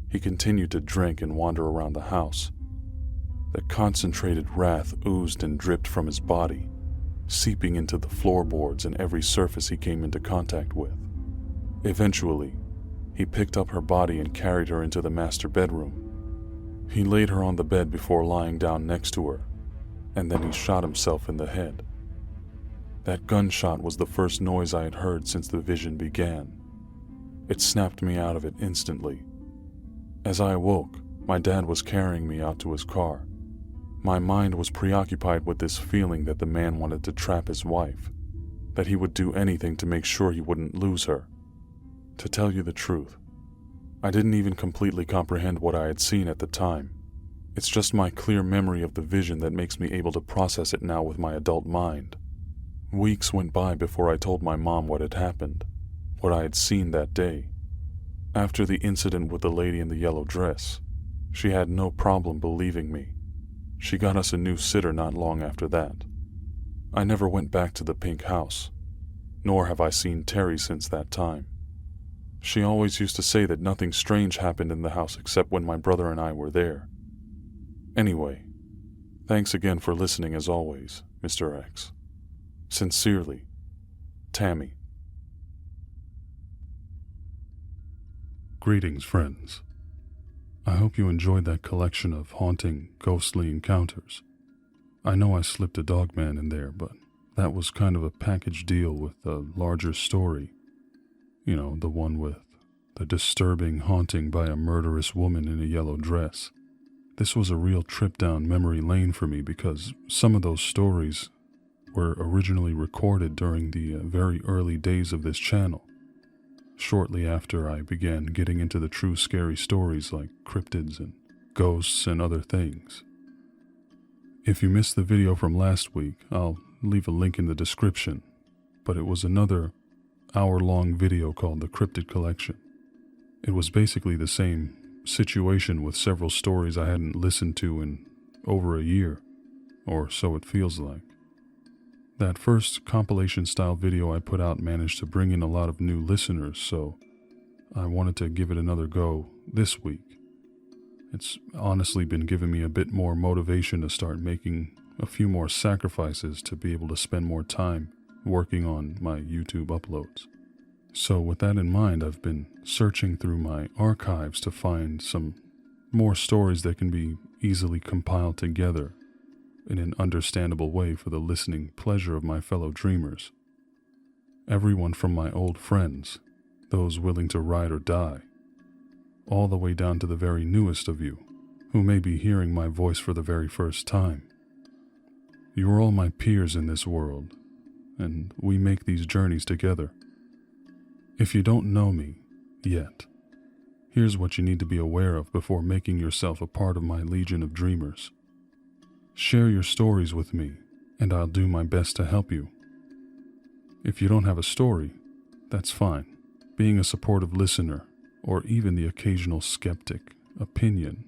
he continued to drink and wander around the house. The concentrated wrath oozed and dripped from his body, seeping into the floorboards and every surface he came into contact with. Eventually, he picked up her body and carried her into the master bedroom. He laid her on the bed before lying down next to her, and then he shot himself in the head. That gunshot was the first noise I had heard since the vision began. It snapped me out of it instantly. As I awoke, my dad was carrying me out to his car. My mind was preoccupied with this feeling that the man wanted to trap his wife, that he would do anything to make sure he wouldn't lose her. To tell you the truth, I didn't even completely comprehend what I had seen at the time. It's just my clear memory of the vision that makes me able to process it now with my adult mind. Weeks went by before I told my mom what had happened, what I had seen that day. After the incident with the lady in the yellow dress, she had no problem believing me. She got us a new sitter not long after that. I never went back to the pink house, nor have I seen Terry since that time. She always used to say that nothing strange happened in the house except when my brother and I were there. Anyway, thanks again for listening as always, Mr. X. Sincerely, Tammy. Greetings, friends. I hope you enjoyed that collection of haunting, ghostly encounters. I know I slipped a dogman in there, but that was kind of a package deal with a larger story. You know, the one with the disturbing haunting by a murderous woman in a yellow dress. This was a real trip down memory lane for me because some of those stories were originally recorded during the very early days of this channel, shortly after I began getting into the true scary stories like cryptids and ghosts and other things. If you missed the video from last week, I'll leave a link in the description, but it was another hour-long video called The Cryptid Collection. It was basically the same situation with several stories I hadn't listened to in over a year, or so it feels like. That first compilation-style video I put out managed to bring in a lot of new listeners, so I wanted to give it another go this week. It's honestly been giving me a bit more motivation to start making a few more sacrifices to be able to spend more time working on my YouTube uploads. So with that in mind, I've been searching through my archives to find some more stories that can be easily compiled together in an understandable way for the listening pleasure of my fellow dreamers. Everyone from my old friends, those willing to ride or die, all the way down to the very newest of you, who may be hearing my voice for the very first time. You are all my peers in this world, and we make these journeys together. If you don't know me yet, here's what you need to be aware of before making yourself a part of my legion of dreamers. Share your stories with me, and I'll do my best to help you. If you don't have a story, that's fine. Being a supportive listener, or even the occasional skeptic opinion,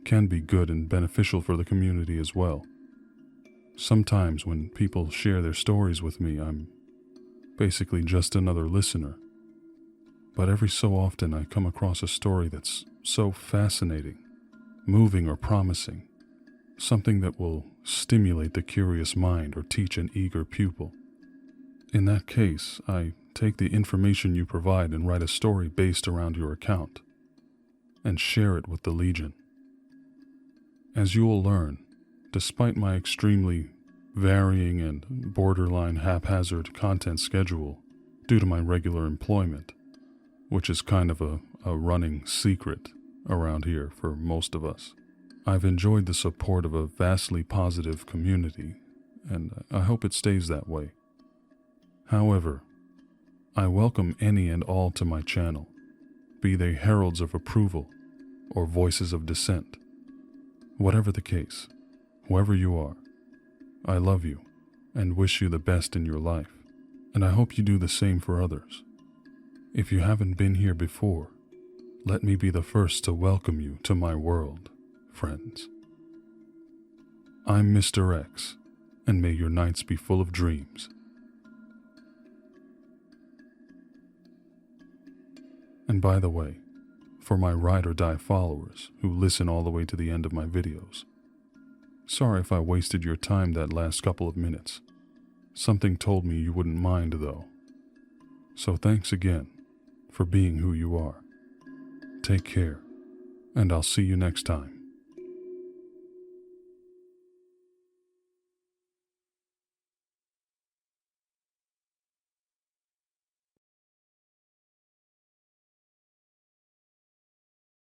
can be good and beneficial for the community as well. Sometimes when people share their stories with me, I'm basically just another listener. But every so often I come across a story that's so fascinating, moving or promising, something that will stimulate the curious mind or teach an eager pupil. In that case, I take the information you provide and write a story based around your account, and share it with the Legion. As you will learn, despite my extremely varying and borderline haphazard content schedule due to my regular employment, which is kind of a running secret around here for most of us, I've enjoyed the support of a vastly positive community, and I hope it stays that way. However, I welcome any and all to my channel, be they heralds of approval or voices of dissent. Whatever the case, whoever you are, I love you and wish you the best in your life, and I hope you do the same for others. If you haven't been here before, let me be the first to welcome you to my world, friends. I'm Mr. X, and may your nights be full of dreams. And by the way, for my ride or die followers who listen all the way to the end of my videos, sorry if I wasted your time that last couple of minutes. Something told me you wouldn't mind though. So thanks again for being who you are. Take care, and I'll see you next time.